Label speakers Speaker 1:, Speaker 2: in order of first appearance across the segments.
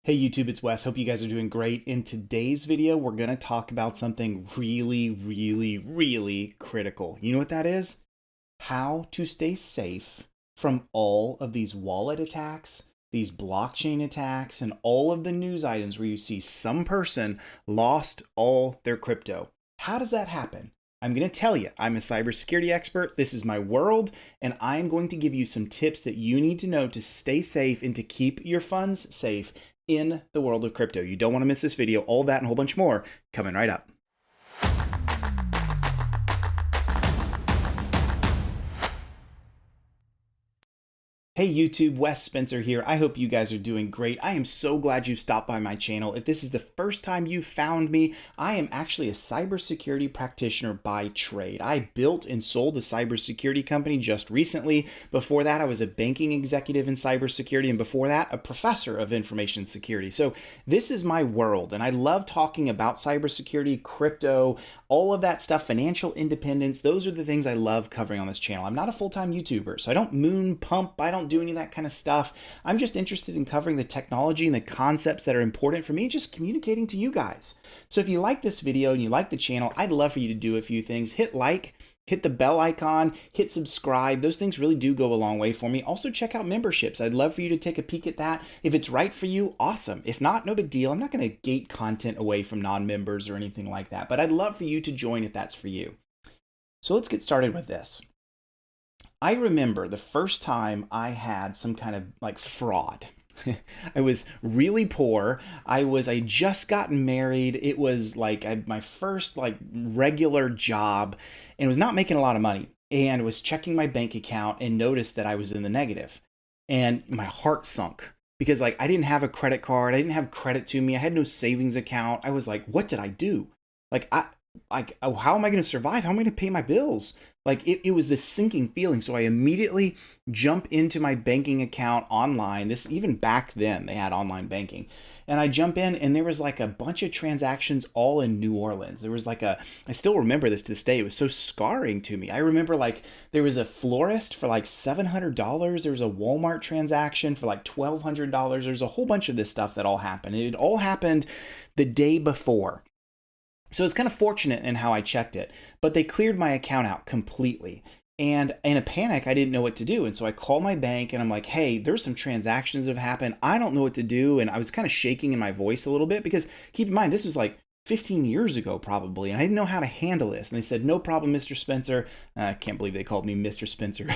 Speaker 1: Hey YouTube, it's Wes. Hope you guys are doing great. In today's video, we're going to talk about something really critical. You know what that is? How to stay safe from all of these wallet attacks, these blockchain attacks, and all of the news items where you see some person lost all their crypto. How does that happen? I'm going to tell you, I'm a cybersecurity expert. This is my world, and I'm going to give you some tips that you need to know to stay safe and to keep your funds safe in the world of crypto. You don't want to miss this video. All that and a whole bunch more coming right up. Hey YouTube, Wes Spencer here. I hope you guys are doing great. I am so glad you stopped by my channel. If this is the first time you found me, I am actually a cybersecurity practitioner by trade. I built and sold a cybersecurity company just recently. Before that, I was a banking executive in cybersecurity, and before that, a professor of information security. So this is my world, and I love talking about cybersecurity, crypto, all of that stuff, financial independence. Those are the things I love covering on this channel. I'm not a full-time YouTuber, so I don't moon pump. I don't do any of that kind of stuff. I'm just interested in covering the technology and the concepts that are important for me, just communicating to you guys. So if you like this video and you like the channel, I'd love for you to do a few things. Hit like, hit the bell icon, hit subscribe. Those things really do go a long way for me. Also check out memberships. I'd love for you to take a peek at that. If it's right for you, awesome. If not, no big deal. I'm not going to gate content away from non-members or anything like that, but I'd love for you to join if that's for you. So let's get started with this. I remember the first time I had some kind of like fraud. I was really poor. I just gotten married. It was like my first like regular job and was not making a lot of money, and was checking my bank account and noticed that I was in the negative, and my heart sunk because like I didn't have a credit card. I didn't have credit to me. I had no savings account. I was like, what did I do? Like how am I going to survive? How am I going to pay my bills? Like it was this sinking feeling. So I immediately jump into my banking account online. This, even back then, they had online banking. And I jump in, and there was like a bunch of transactions all in New Orleans. There was like I still remember this to this day. It was so scarring to me. I remember like there was a florist for like $700. There was a Walmart transaction for like $1,200. There's a whole bunch of this stuff that all happened. It all happened the day before. So it's kind of fortunate in how I checked it, but they cleared my account out completely. And in a panic, I didn't know what to do. And so I called my bank and I'm like, hey, there's some transactions that have happened. I don't know what to do. And I was kind of shaking in my voice a little bit because keep in mind, this was like 15 years ago probably, and I didn't know how to handle this. And they said, no problem, Mr. Spencer. I can't believe they called me Mr. Spencer.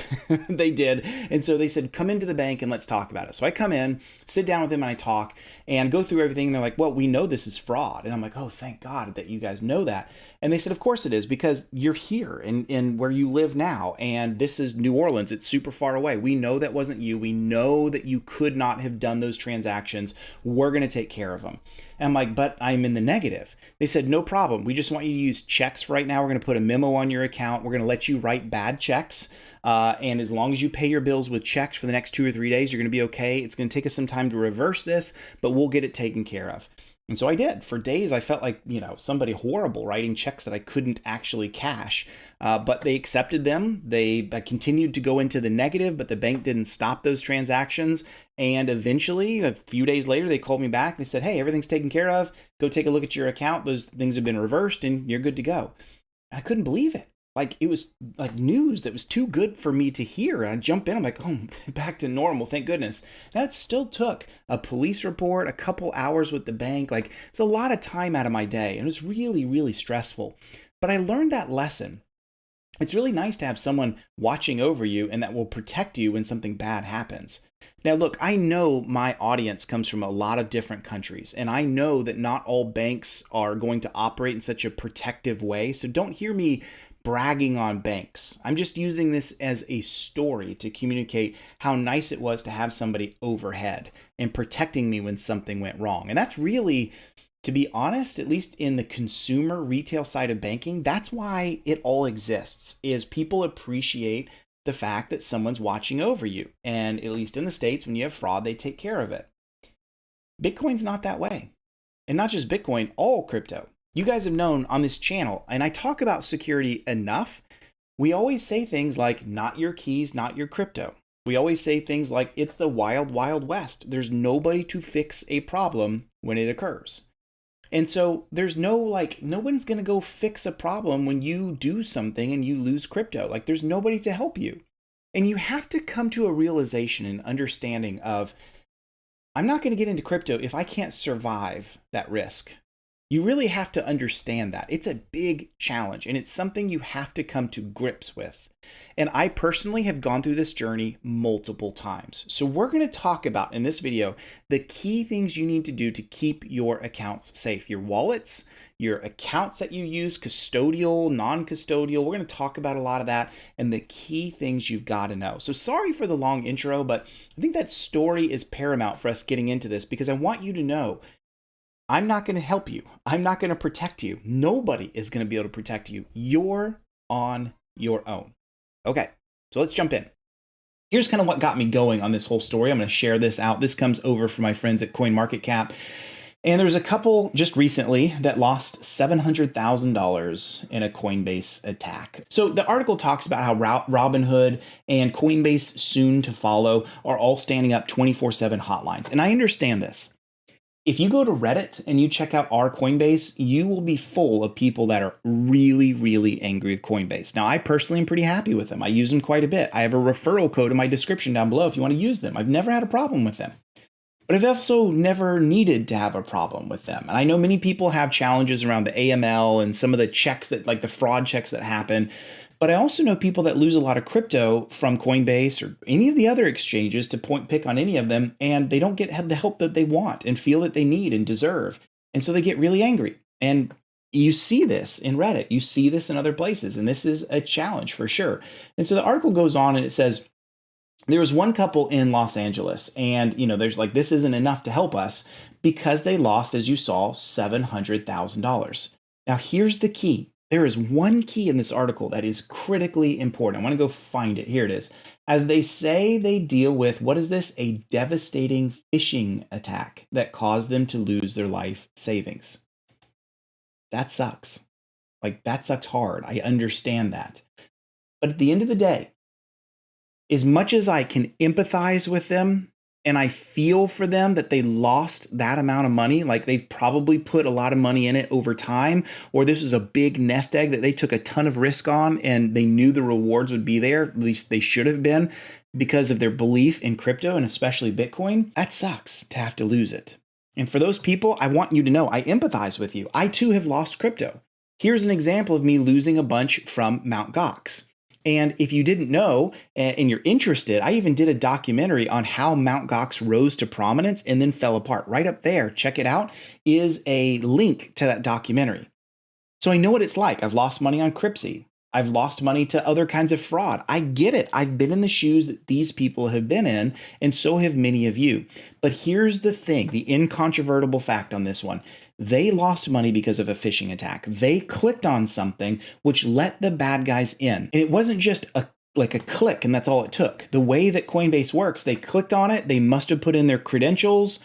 Speaker 1: They did. And so they said, come into the bank and let's talk about it. So I come in, sit down with them, and I talk and go through everything. And they're like, well, we know this is fraud. And I'm like, oh, thank God that you guys know that. And they said, of course it is, because you're here in where you live now. And this is New Orleans. It's super far away. We know that wasn't you. We know that you could not have done those transactions. We're going to take care of them. And I'm like, but I'm in the negative. They said, no problem. We just want you to use checks right now. We're going to put a memo on your account. We're going to let you write bad checks. And as long as you pay your bills with checks for the next 2 or 3 days, you're going to be okay. It's going to take us some time to reverse this, but we'll get it taken care of. And so I did. For days, I felt like, somebody horrible writing checks that I couldn't actually cash. But they accepted them. They continued to go into the negative, but the bank didn't stop those transactions. And eventually, a few days later, they called me back. They said, hey, everything's taken care of. Go take a look at your account. Those things have been reversed and you're good to go. And I couldn't believe it. Like, it was like news that was too good for me to hear. And I jump in, I'm like, oh, back to normal, thank goodness. Now, it still took a police report, a couple hours with the bank. Like, it's a lot of time out of my day. And it was really stressful. But I learned that lesson. It's really nice to have someone watching over you and that will protect you when something bad happens. Now, look, I know my audience comes from a lot of different countries, and I know that not all banks are going to operate in such a protective way. So don't hear me bragging on banks. I'm just using this as a story to communicate how nice it was to have somebody overhead and protecting me when something went wrong. And that's really, to be honest, at least in the consumer retail side of banking, that's why it all exists, is people appreciate the fact that someone's watching over you. And at least in the States, when you have fraud, they take care of it. Bitcoin's not that way. And not just Bitcoin, all crypto. You guys have known on this channel, and I talk about security enough, we always say things like, not your keys, not your crypto. We always say things like, it's the wild, wild west. There's nobody to fix a problem when it occurs. And so there's no no one's going to go fix a problem when you do something and you lose crypto. Like there's nobody to help you. And you have to come to a realization and understanding of, I'm not going to get into crypto if I can't survive that risk. You really have to understand that. It's a big challenge and it's something you have to come to grips with. And I personally have gone through this journey multiple times. So we're going to talk about in this video the key things you need to do to keep your accounts safe. Your wallets, your accounts that you use, custodial, non-custodial. We're going to talk about a lot of that and the key things you've got to know. So sorry for the long intro, but I think that story is paramount for us getting into this because I want you to know I'm not going to help you. I'm not going to protect you. Nobody is going to be able to protect you. You're on your own. Okay, so let's jump in. Here's kind of what got me going on this whole story. I'm going to share this out. This comes over from my friends at CoinMarketCap. And there's a couple just recently that lost $700,000 in a Coinbase attack. So the article talks about how Robinhood and Coinbase, soon to follow, are all standing up 24/7 hotlines. And I understand this. If you go to Reddit and you check out our Coinbase, you will be full of people that are really, really angry with Coinbase. Now, I personally am pretty happy with them. I use them quite a bit. I have a referral code in my description down below if you want to use them. I've never had a problem with them. But I've also never needed to have a problem with them. And I know many people have challenges around the AML and some of the checks that, like the fraud checks that happen. But I also know people that lose a lot of crypto from Coinbase or any of the other exchanges to pick on any of them, and they don't have the help that they want and feel that they need and deserve. And so they get really angry. And you see this in Reddit. You see this in other places. And this is a challenge for sure. And so the article goes on and it says, there was one couple in Los Angeles, and there's like, this isn't enough to help us because they lost, as you saw, $700,000. Now, here's the key. There is one key in this article that is critically important. I want to go find it. Here it is. As they say, they deal with, what is this? A devastating phishing attack that caused them to lose their life savings. That sucks. Like, that sucks hard. I understand that. But at the end of the day, as much as I can empathize with them and I feel for them that they lost that amount of money, like they've probably put a lot of money in it over time, or this was a big nest egg that they took a ton of risk on and they knew the rewards would be there, at least they should have been, because of their belief in crypto and especially Bitcoin. That sucks to have to lose it. And for those people, I want you to know I empathize with you. I too have lost crypto. Here's an example of me losing a bunch from Mt. Gox. And if you didn't know and you're interested, I even did a documentary on how Mt. Gox rose to prominence and then fell apart. Right up there, check it out, is a link to that documentary. So I know what it's like. I've lost money on Cryptsy. I've lost money to other kinds of fraud. I get it. I've been in the shoes that these people have been in, and so have many of you. But here's the thing, the incontrovertible fact on this one. They lost money because of a phishing attack. They clicked on something which let the bad guys in. And it wasn't just a click and that's all it took. The way that Coinbase works, they clicked on it. They must have put in their credentials.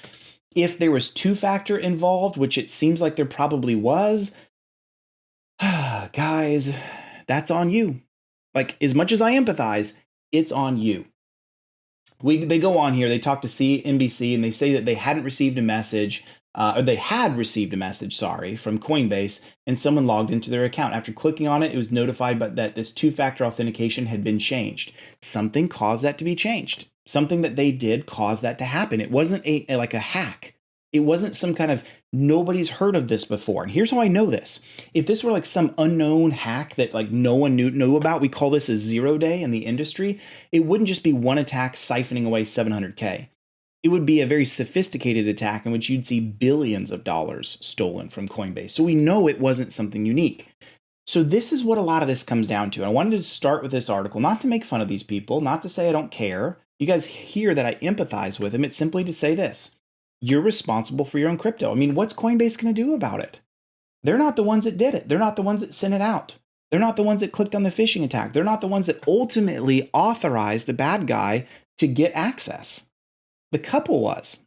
Speaker 1: If there was two-factor involved, which it seems like there probably was, guys, that's on you. Like, as much as I empathize, it's on you. They go on here, they talk to CNBC, and they say that they hadn't received a message, or they had received a message, from Coinbase, and someone logged into their account. After clicking on it, it was notified that this two-factor authentication had been changed. Something caused that to be changed. Something that they did caused that to happen. It wasn't like a hack. It wasn't some kind of, nobody's heard of this before. And here's how I know this. If this were like some unknown hack that like no one knew about, we call this a 0 day in the industry, it wouldn't just be one attack siphoning away $700K. It would be a very sophisticated attack in which you'd see billions of dollars stolen from Coinbase. So we know it wasn't something unique. So this is what a lot of this comes down to. I wanted to start with this article, not to make fun of these people, not to say I don't care. You guys hear that I empathize with them. It's simply to say this. You're responsible for your own crypto. I mean, what's Coinbase going to do about it? They're not the ones that did it. They're not the ones that sent it out. They're not the ones that clicked on the phishing attack. They're not the ones that ultimately authorized the bad guy to get access. The couple was.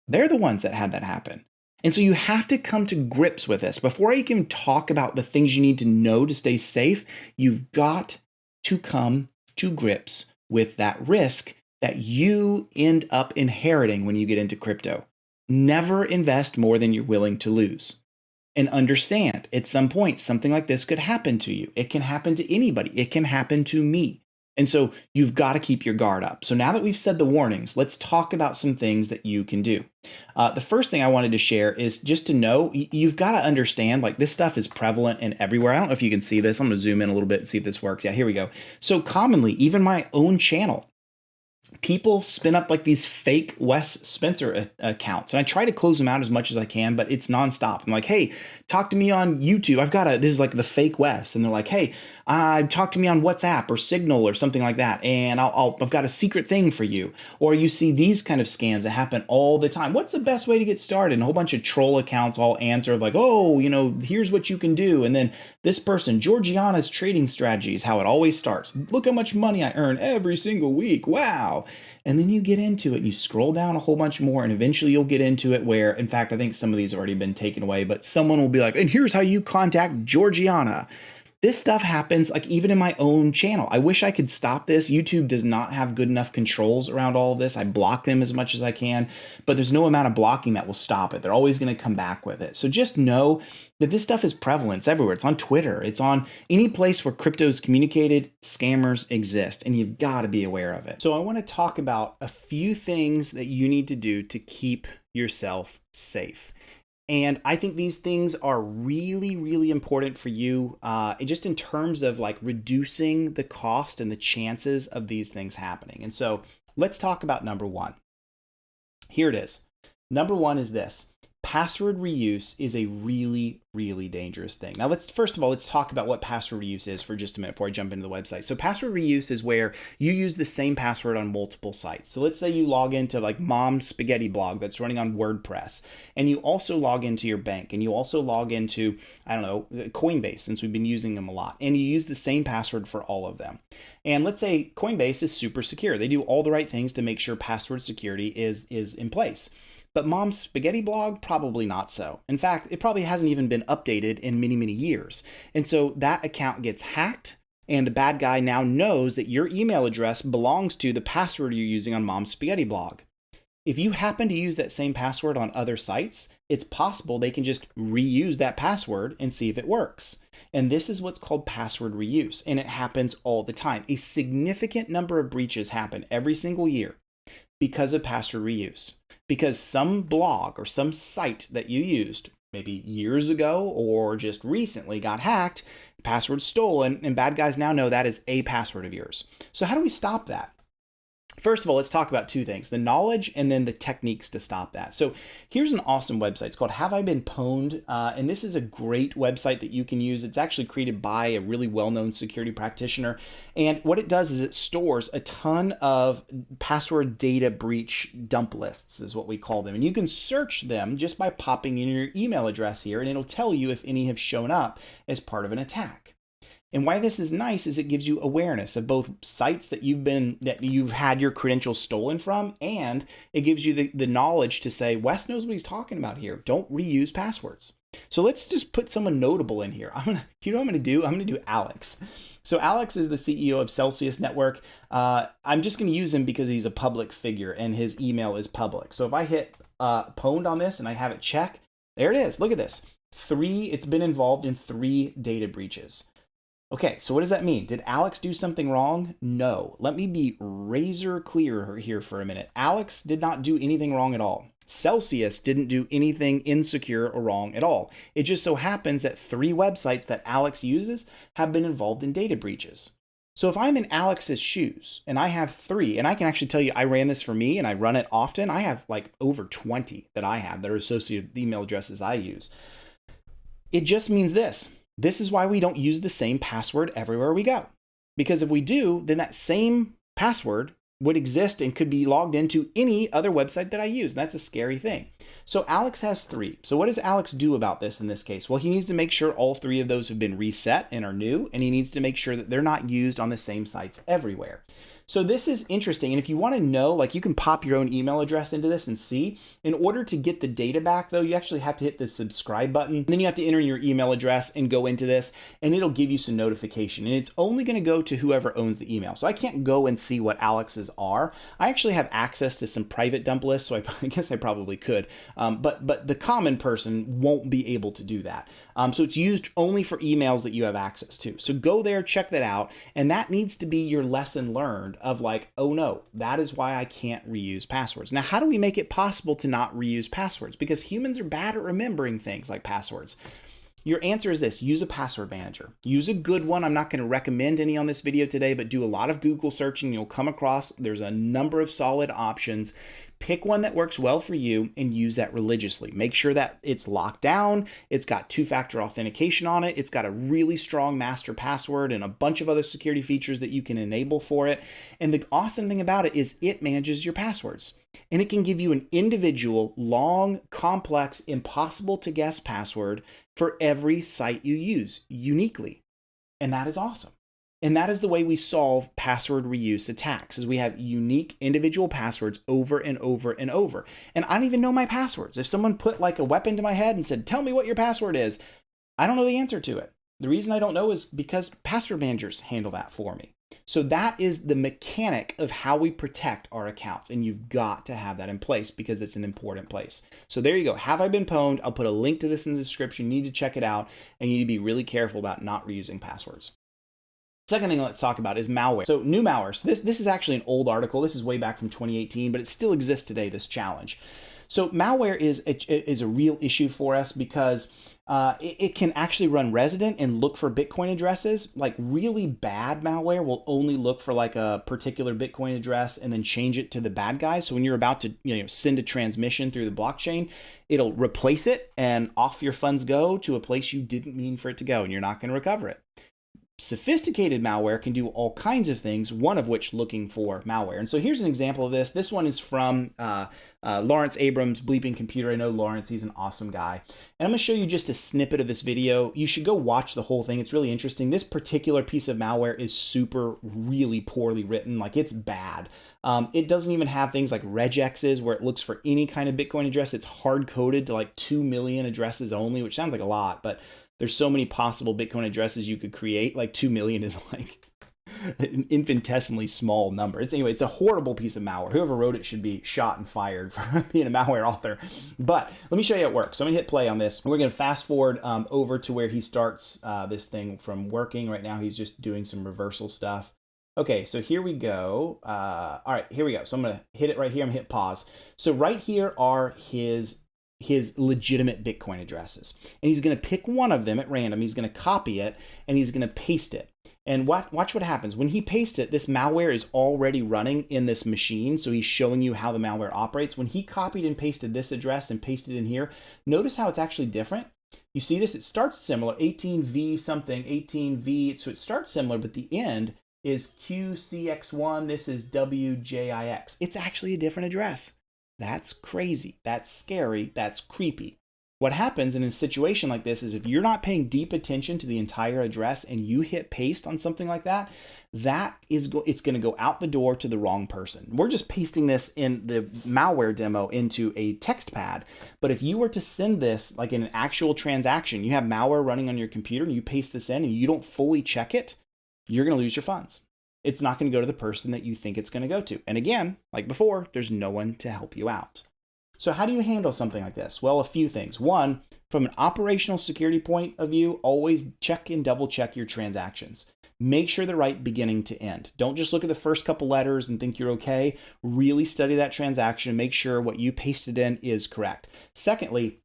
Speaker 1: They're the ones that had that happen. And so you have to come to grips with this. Before you can talk about the things you need to know to stay safe, you've got to come to grips with that risk that you end up inheriting when you get into crypto. Never invest more than you're willing to lose. And understand, at some point, something like this could happen to you. It can happen to anybody. It can happen to me. And so you've got to keep your guard up. So now that we've said the warnings, let's talk about some things that you can do. The first thing I wanted to share is just to know, you've got to understand, like, this stuff is prevalent and everywhere. I don't know if you can see this. I'm going to zoom in a little bit and see if this works. Yeah, here we go. So commonly, even my own channel, people spin up like these fake Wes Spencer accounts. And I try to close them out as much as I can, but it's nonstop. I'm like, hey, talk to me on YouTube. This is like the fake Wes. And they're like, hey, talk to me on WhatsApp or Signal or something like that. And I've got a secret thing for you. Or you see these kind of scams that happen all the time. What's the best way to get started? And a whole bunch of troll accounts all answer like, oh, here's what you can do. And then this person, Georgiana's trading strategy is how it always starts. Look how much money I earn every single week. Wow. And then you get into it and you scroll down a whole bunch more, and eventually you'll get into it where, in fact, I think some of these have already been taken away, but someone will be like, and here's how you contact Georgiana. This stuff happens like even in my own channel. I wish I could stop this. YouTube does not have good enough controls around all of this. I block them as much as I can, but there's no amount of blocking that will stop it. They're always going to come back with it. So just know that this stuff is prevalent. It's everywhere. It's on Twitter. It's on any place where crypto is communicated. Scammers exist, and you've got to be aware of it. So I want to talk about a few things that you need to do to keep yourself safe. And I think these things are really, really important for you, just in terms of like reducing the cost and the chances of these things happening. And so let's talk about number one. Here it is. Number one is this. Password reuse is a really, really dangerous thing. Now, first of all, let's talk about what password reuse is for just a minute before I jump into the website. So password reuse is where you use the same password on multiple sites. So let's say you log into like Mom's Spaghetti Blog that's running on WordPress, and you also log into your bank, and you also log into, I don't know, Coinbase, since we've been using them a lot, and you use the same password for all of them. And let's say Coinbase is super secure. They do all the right things to make sure password security is in place. But Mom's Spaghetti Blog, probably not so. In fact, it probably hasn't even been updated in many, many years. And so that account gets hacked, and the bad guy now knows that your email address belongs to the password you're using on Mom's Spaghetti Blog. If you happen to use that same password on other sites, it's possible they can just reuse that password and see if it works. And this is what's called password reuse, and it happens all the time. A significant number of breaches happen every single year because of password reuse. Because some blog or some site that you used maybe years ago or just recently got hacked, password stolen, and bad guys now know that is a password of yours. So how do we stop that? First of all, let's talk about two things, the knowledge and then the techniques to stop that. So here's an awesome website. It's called Have I Been Pwned? And this is a great website that you can use. It's actually created by a really well-known security practitioner. And what it does is it stores a ton of password data breach dump lists is what we call them. And you can search them just by popping in your email address here, and it'll tell you if any have shown up as part of an attack. And why this is nice is it gives you awareness of both sites that you've had your credentials stolen from, and it gives you the knowledge to say, Wes knows what he's talking about here. Don't reuse passwords. So let's just put someone notable in here. I'm going to do Alex. So Alex is the CEO of Celsius Network. I'm just going to use him because he's a public figure and his email is public. So if I hit pwned on this and I have it check, there it is. Look at this. It's been involved in 3 data breaches. Okay, so what does that mean? Did Alex do something wrong? No. Let me be razor clear here for a minute. Alex did not do anything wrong at all. Celsius didn't do anything insecure or wrong at all. It just so happens that 3 websites that Alex uses have been involved in data breaches. So if I'm in Alex's shoes and I have 3, and I can actually tell you I ran this for me and I run it often, I have like over 20 that I have that are associated with the email addresses I use. It just means this. This is why we don't use the same password everywhere we go. Because if we do, then that same password would exist and could be logged into any other website that I use. That's a scary thing. So Alex has 3. So what does Alex do about this in this case? Well, he needs to make sure all 3 of those have been reset and are new, and he needs to make sure that they're not used on the same sites everywhere. So this is interesting. And if you want to know, like, you can pop your own email address into this and see. In order to get the data back, though, you actually have to hit the subscribe button. And then you have to enter your email address and go into this, and it'll give you some notification. And it's only going to go to whoever owns the email. So I can't go and see what Alex's are. I actually have access to some private dump lists, so I guess I probably could. But the common person won't be able to do that. So it's used only for emails that you have access to. So go there, check that out. And that needs to be your lesson learned of like, oh no, that is why I can't reuse passwords. Now, how do we make it possible to not reuse passwords? Because humans are bad at remembering things like passwords. Your answer is this: use a password manager. Use a good one. I'm not going to recommend any on this video today, but do a lot of Google searching. You'll come across, there's a number of solid options. Pick one that works well for you and use that religiously. Make sure that it's locked down. It's got two-factor authentication on it. It's got a really strong master password and a bunch of other security features that you can enable for it. And the awesome thing about it is it manages your passwords. And it can give you an individual, long, complex, impossible to guess password for every site you use uniquely. And that is awesome. And that is the way we solve password reuse attacks, is we have unique individual passwords over and over and over. And I don't even know my passwords. If someone put like a weapon to my head and said, tell me what your password is, I don't know the answer to it. The reason I don't know is because password managers handle that for me. So that is the mechanic of how we protect our accounts. And you've got to have that in place because it's an important place. So there you go. Have I been pwned? I'll put a link to this in the description. You need to check it out, and you need to be really careful about not reusing passwords. Second thing let's talk about is malware. So new malware. So this is actually an old article. This is way back from 2018, but it still exists today, this challenge. So malware is a real issue for us because it can actually run resident and look for Bitcoin addresses. Like really bad malware will only look for like a particular Bitcoin address and then change it to the bad guy. So when you're about to send a transmission through the blockchain, it'll replace it and off your funds go to a place you didn't mean for it to go, and you're not going to recover it. Sophisticated malware can do all kinds of things, one of which looking for malware. And so here's an example of this. This one is from Lawrence Abrams, Bleeping Computer. I know Lawrence, he's an awesome guy. And I'm going to show you just a snippet of this video. You should go watch the whole thing. It's really interesting. This particular piece of malware is really poorly written. Like, it's bad. It doesn't even have things like regexes where it looks for any kind of Bitcoin address. It's hard-coded to like 2 million addresses only, which sounds like a lot, but there's so many possible Bitcoin addresses you could create. Like 2 million is like an infinitesimally small number. It's a horrible piece of malware. Whoever wrote it should be shot and fired for being a malware author. But let me show you how it works. So I'm gonna hit play on this. We're gonna fast forward over to where he starts this thing from working. Right now he's just doing some reversal stuff. Okay, so here we go. All right, here we go. So I'm gonna hit it right here. I'm gonna hit pause. So right here are his legitimate Bitcoin addresses. And he's going to pick one of them at random. He's going to copy it and he's going to paste it. And watch what happens. When he pastes it, this malware is already running in this machine. So he's showing you how the malware operates. When he copied and pasted this address and pasted in here, notice how it's actually different. You see this? It starts similar, 18V something, 18V. So it starts similar, but the end is QCX1. This is WJIX. It's actually a different address. That's crazy. That's scary. That's creepy. What happens in a situation like this is if you're not paying deep attention to the entire address and you hit paste on something like that, it's going to go out the door to the wrong person. We're just pasting this in the malware demo into a text pad. But if you were to send this like in an actual transaction, you have malware running on your computer and you paste this in and you don't fully check it, you're going to lose your funds. It's not going to go to the person that you think it's going to go to. And again, like before, there's no one to help you out. So how do you handle something like this? Well, a few things. One, from an operational security point of view, always check and double check your transactions. Make sure they're right beginning to end. Don't just look at the first couple letters and think you're okay. Really study that transaction. Make sure what you pasted in is correct. Secondly,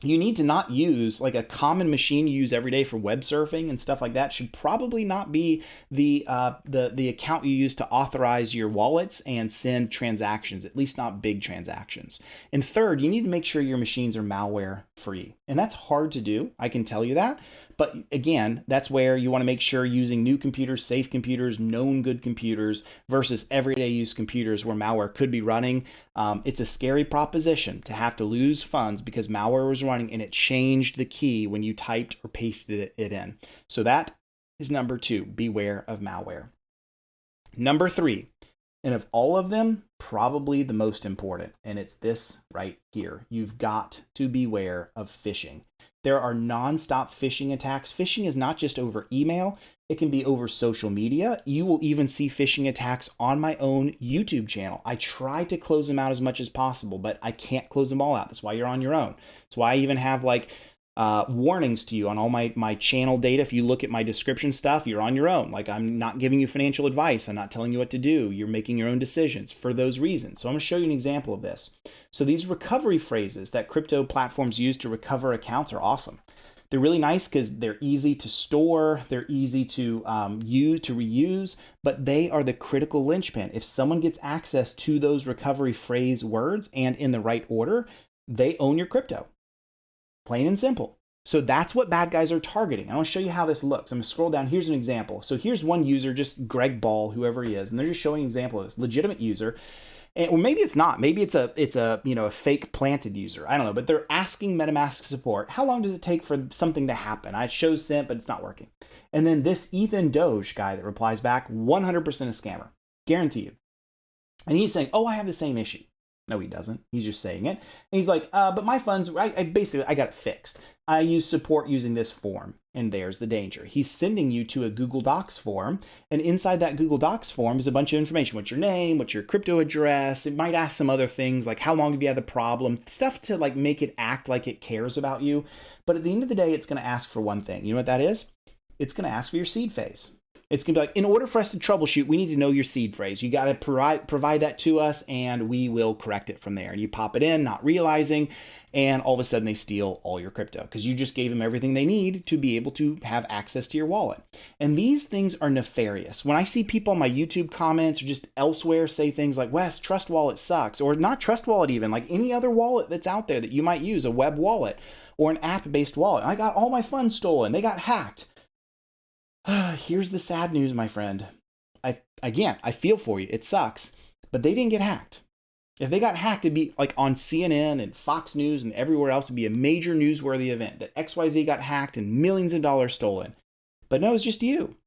Speaker 1: you need to not use like a common machine you use every day for web surfing and stuff like that. Should probably not be the account you use to authorize your wallets and send transactions, at least not big transactions. And third, you need to make sure your machines are malware free. And that's hard to do, I can tell you that. But again, that's where you want to make sure using new computers, safe computers, known good computers versus everyday use computers where malware could be running. It's a scary proposition to have to lose funds because malware was running and it changed the key when you typed or pasted it in. So that is number 2, beware of malware. Number 3, and of all of them, probably the most important, and it's this right here. You've got to beware of phishing. There are nonstop phishing attacks. Phishing is not just over email, it can be over social media. You will even see phishing attacks on my own YouTube channel. I try to close them out as much as possible, but I can't close them all out. That's why you're on your own. That's why I even have like warnings to you on all my channel data. If you look at my description stuff, you're on your own. Like, I'm not giving you financial advice. I'm not telling you what to do. You're making your own decisions for those reasons. So I'm going to show you an example of this. So these recovery phrases that crypto platforms use to recover accounts are awesome. They're really nice because they're easy to store, they're easy to reuse, but they are the critical linchpin. If someone gets access to those recovery phrase words and in the right order, they own your crypto. Plain and simple. So that's what bad guys are targeting. I want to show you how this looks. I'm going to scroll down. Here's an example. So here's one user, just Greg Ball, whoever he is, and they're just showing an example of this legitimate user. And, or maybe it's not. Maybe it's a fake planted user. I don't know. But they're asking MetaMask support, how long does it take for something to happen? I shows sent, but it's not working. And then this Ethan Doge guy that replies back, 100% a scammer, guarantee you. And he's saying, oh, I have the same issue. No, he doesn't. He's just saying it. And he's like, but my funds, I got it fixed. I use support using this form. And there's the danger. He's sending you to a Google Docs form. And inside that Google Docs form is a bunch of information. What's your name? What's your crypto address? It might ask some other things like how long have you had the problem? Stuff to like make it act like it cares about you. But at the end of the day, it's going to ask for one thing. You know what that is? It's going to ask for your seed phrase. It's going to be like, in order for us to troubleshoot, we need to know your seed phrase. You got to provide that to us, and we will correct it from there. And you pop it in, not realizing, and all of a sudden they steal all your crypto because you just gave them everything they need to be able to have access to your wallet. And these things are nefarious. When I see people on my YouTube comments or just elsewhere say things like, Wes, Trust Wallet sucks, or not Trust Wallet even, like any other wallet that's out there that you might use, a web wallet or an app-based wallet. I got all my funds stolen. They got hacked. Here's the sad news, my friend. I feel for you. It sucks, but they didn't get hacked. If they got hacked, it'd be like on CNN and Fox News and everywhere else. It'd be a major newsworthy event that XYZ got hacked and millions of dollars stolen. But no, it's just you.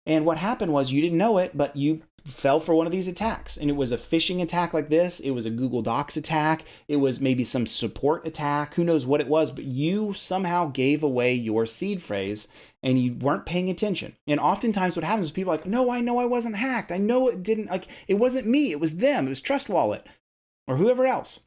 Speaker 1: And what happened was you didn't know it, but you fell for one of these attacks. And it was a phishing attack like this. It was a Google Docs attack. It was maybe some support attack. Who knows what it was, but you somehow gave away your seed phrase and you weren't paying attention. And oftentimes what happens is people are like, no, I know I wasn't hacked. I know it didn't, like, it wasn't me. It was them. It was Trust Wallet or whoever else.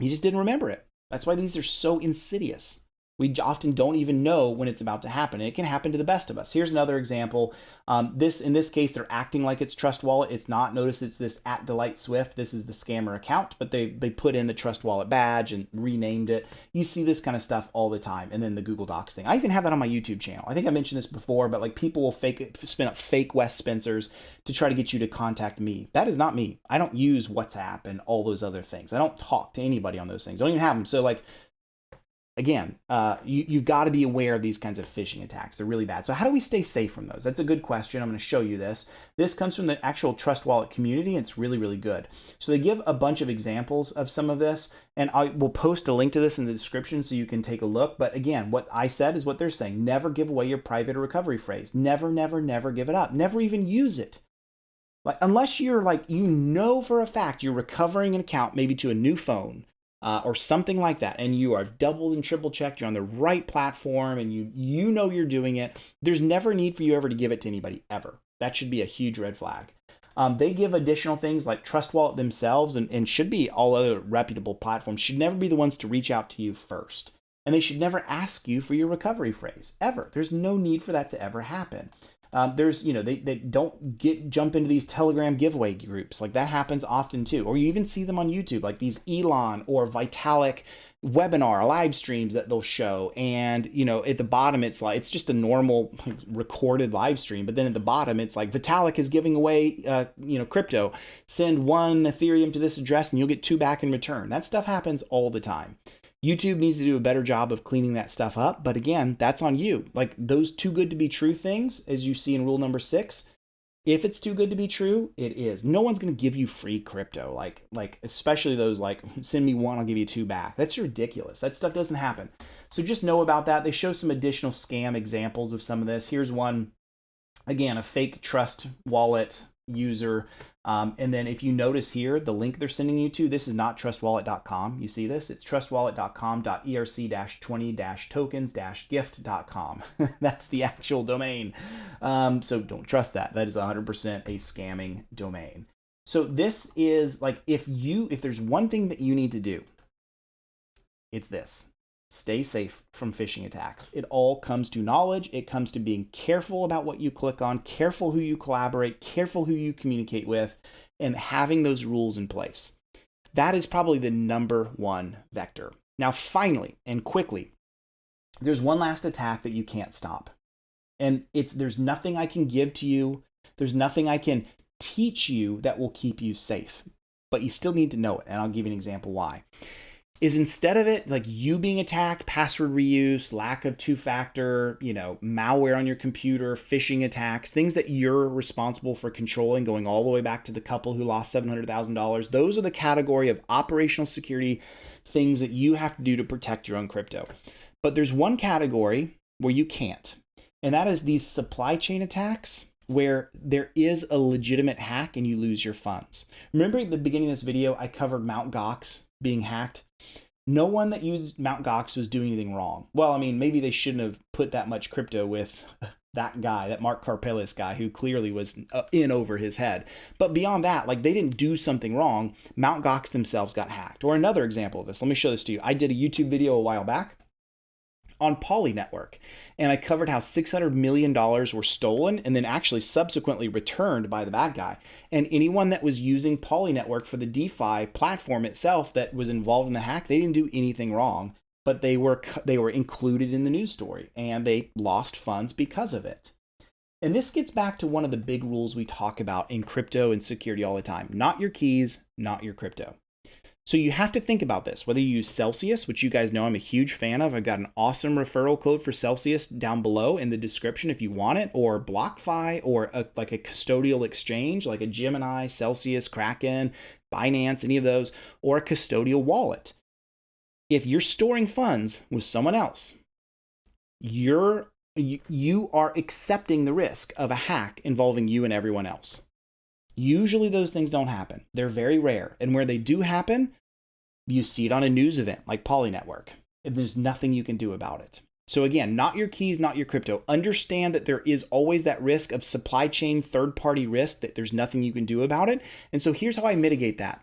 Speaker 1: You just didn't remember it. That's why these are so insidious. We often don't even know when it's about to happen, and it can happen to the best of us. Here's another example. In this case, they're acting like it's Trust Wallet. It's not. Notice it's this @DelightSwift. This is the scammer account, but they put in the Trust Wallet badge and renamed it. You see this kind of stuff all the time, and then the Google Docs thing. I even have that on my YouTube channel. I think I mentioned this before, but like people will spin up fake Wes Spencers to try to get you to contact me. That is not me. I don't use WhatsApp and all those other things. I don't talk to anybody on those things. I don't even have them. So like, again, you've got to be aware of these kinds of phishing attacks. They're really bad. So how do we stay safe from those? That's a good question. I'm going to show you this. This comes from the actual Trust Wallet community. It's really, really good. So they give a bunch of examples of some of this, and I will post a link to this in the description so you can take a look. But again, what I said is what they're saying. Never give away your private or recovery phrase. Never, never, never give it up. Never even use it. Like, unless you're like, you know for a fact you're recovering an account maybe to a new phone, or something like that, and you are double and triple checked, you're on the right platform, and you know you're doing it, there's never a need for you ever to give it to anybody, ever. That should be a huge red flag. They give additional things like Trust Wallet themselves, and should be all other reputable platforms, should never be the ones to reach out to you first. And they should never ask you for your recovery phrase, ever. There's no need for that to ever happen. They don't jump into these Telegram giveaway groups. Like that happens often too. Or you even see them on YouTube, like these Elon or Vitalik webinar live streams that they'll show. And, at the bottom, it's just a normal recorded live stream. But then at the bottom, it's like Vitalik is giving away, crypto. Send 1 Ethereum to this address and you'll get 2 back in return. That stuff happens all the time. YouTube needs to do a better job of cleaning that stuff up. But again, that's on you. Like those too good to be true things, as you see in rule number 6, if it's too good to be true, it is. No one's going to give you free crypto. Like especially those like, send me 1, I'll give you 2 back. That's ridiculous. That stuff doesn't happen. So just know about that. They show some additional scam examples of some of this. Here's one, again, a fake Trust Wallet user. And then if you notice here, the link they're sending you to, this is not trustwallet.com. You see this? It's trustwallet.com.erc-20-tokens-gift.com. That's the actual domain. So don't trust that. That is 100% a scamming domain. So this is like, if there's one thing that you need to do, it's this. Stay safe from phishing attacks. It all comes to knowledge. It comes to being careful about what you click on, careful who you collaborate, careful who you communicate with, and having those rules in place. That is probably the number one vector. Now, finally and quickly, there's one last attack that you can't stop. And there's nothing I can give to you. There's nothing I can teach you that will keep you safe. But you still need to know it. And I'll give you an example why. Is instead of it, like you being attacked, password reuse, lack of two-factor, malware on your computer, phishing attacks, things that you're responsible for controlling, going all the way back to the couple who lost $700,000. Those are the category of operational security things that you have to do to protect your own crypto. But there's one category where you can't, and that is these supply chain attacks where there is a legitimate hack and you lose your funds. Remember at the beginning of this video, I covered Mt. Gox being hacked. No one that used Mt. Gox was doing anything wrong. Well, I mean, maybe they shouldn't have put that much crypto with that guy, that Mark Karpeles guy, who clearly was in over his head. But beyond that, like they didn't do something wrong. Mt. Gox themselves got hacked. Or another example of this, let me show this to you. I did a YouTube video a while back on Poly Network, and I covered how $600 million were stolen and then actually subsequently returned by the bad guy. And anyone that was using Poly Network for the DeFi platform itself that was involved in the hack, they didn't do anything wrong, but they were included in the news story and they lost funds because of it. And this gets back to one of the big rules we talk about in crypto and security all the time. Not your keys, not your crypto. So you have to think about this, whether you use Celsius, which you guys know I'm a huge fan of. I've got an awesome referral code for Celsius down below in the description if you want it, or BlockFi, or like a custodial exchange, like a Gemini, Celsius, Kraken, Binance, any of those, or a custodial wallet. If you're storing funds with someone else, you are accepting the risk of a hack involving you and everyone else. Usually those things don't happen. They're very rare. And where they do happen, you see it on a news event like Poly Network, and there's nothing you can do about it. So again, not your keys, not your crypto. Understand that there is always that risk of supply chain third-party risk, that there's nothing you can do about it. And so here's how I mitigate that.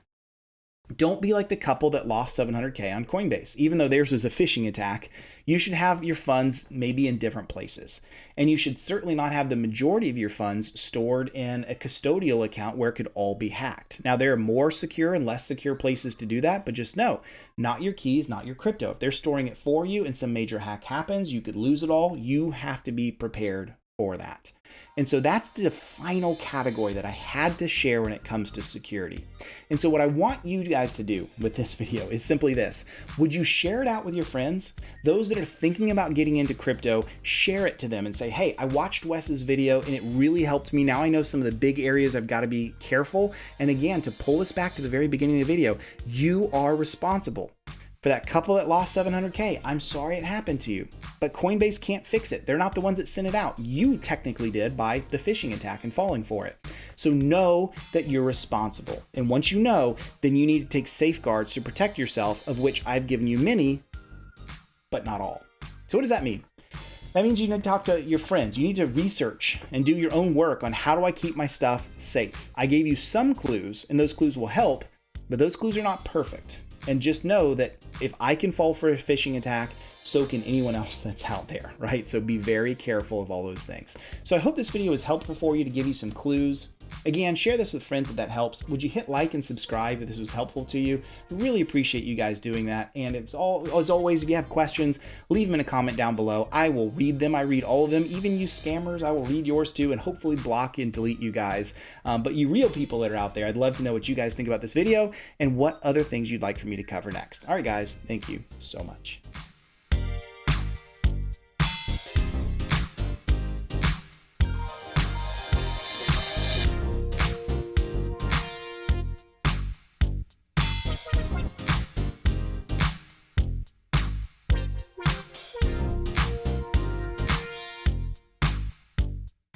Speaker 1: Don't be like the couple that lost $700K on Coinbase. Even though theirs was a phishing attack, you should have your funds maybe in different places. And you should certainly not have the majority of your funds stored in a custodial account where it could all be hacked. Now, there are more secure and less secure places to do that, but just know, not your keys, not your crypto. If they're storing it for you and some major hack happens, you could lose it all. You have to be prepared for that. And so that's the final category that I had to share when it comes to security. And so what I want you guys to do with this video is simply this. Would you share it out with your friends? Those that are thinking about getting into crypto, share it to them and say, hey, I watched Wes's video and it really helped me. Now I know some of the big areas I've got to be careful. And again, to pull us back to the very beginning of the video, you are responsible. For that couple that lost $700K, I'm sorry it happened to you, but Coinbase can't fix it. They're not the ones that sent it out. You technically did by the phishing attack and falling for it. So know that you're responsible. And once you know, then you need to take safeguards to protect yourself, of which I've given you many, but not all. So what does that mean? That means you need to talk to your friends. You need to research and do your own work on how do I keep my stuff safe. I gave you some clues, and those clues will help, but those clues are not perfect. And just know that if I can fall for a phishing attack, so can anyone else that's out there, right? So be very careful of all those things. So I hope this video was helpful for you to give you some clues. Again, share this with friends if that helps. Would you hit like and subscribe if this was helpful to you? I really appreciate you guys doing that. And as always, if you have questions, leave them in a comment down below. I will read them. I read all of them. Even you scammers, I will read yours too, and hopefully block and delete you guys. But you real people that are out there, I'd love to know what you guys think about this video and what other things you'd like for me to cover next. All right, guys, thank you so much.